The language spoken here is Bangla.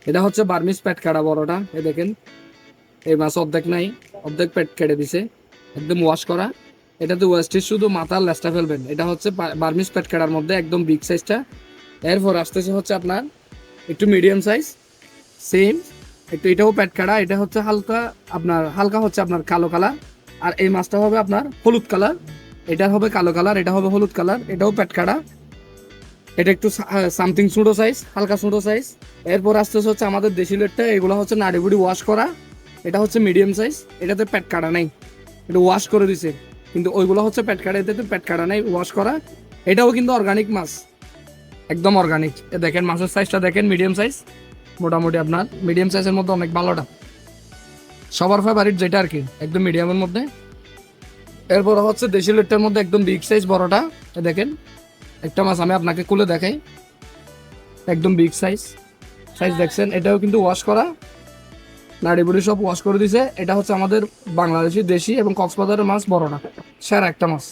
এটা হচ্ছে বার্মিস পেট কাটা বড়টা, এ দেখেন এই মাছ অর্ধেক নাই, অর্ধেক পেট কেটে দিছে, একদম ওয়াশ করা। এটাতে ওয়েস্টেজ শুধু মাথার লেজটা ফেলবেন। এটা হচ্ছে বার্মিস পেট কাটার মধ্যে একদম বিগ সাইজটা। এরপর আসতেছে হচ্ছে আপনার একটু মিডিয়াম সাইজ, সেম একটু, এটাও পেট কাটা। এটা হচ্ছে হালকা আপনার, হালকা হচ্ছে আপনার কালো কালার। আর এই মাছটা হবে আপনার হলুদ কালার, এটা হবে কালো কালার, এটা হবে হলুদ কালার, এটাও পেট কাটা। এটা একটু সামথিং ছোটো সাইজ, হালকা ছোটো সাইজ। এরপর আসতেছে হচ্ছে আমাদের দেশি লেটটা, এগুলো হচ্ছে নাড়িবুড়ি ওয়াশ করা। এটা হচ্ছে মিডিয়াম সাইজ, এটাতে পেট কাটা নাই, এটা ওয়াশ করে দিছে। কিন্তু ওইগুলো হচ্ছে পেট কাটা, এটাতে পেট কাটা নাই, ওয়াশ করা। এটাও কিন্তু অর্গানিক মাছ, একদম অর্গানিক। এ দেখেন মাছের সাইজটা দেখেন, মিডিয়াম সাইজ, মোটামুটি আপনার মিডিয়াম সাইজের মধ্যে অনেক ভালোটা, সবার ফেভারিট যেটা আর কি, একদম মিডিয়ামের মধ্যে। এরপর হচ্ছে দেশি লেটটার মধ্যে একদম বিগ সাইজ বড়টা। এ দেখেন একটা মাছ আমি আপনাকে খুলে দেখাই, একদম বিগ সাইজ, সাইজ দেখছেন। এটাও কিন্তু ওয়াশ করা, নাড়ি বুড়ি সব ওয়াশ করে দিছে। এটা হচ্ছে আমাদের বাংলাদেশি দেশি এবং কক্সবাজারের মাছ বড়টা, সেরা একটা মাছ।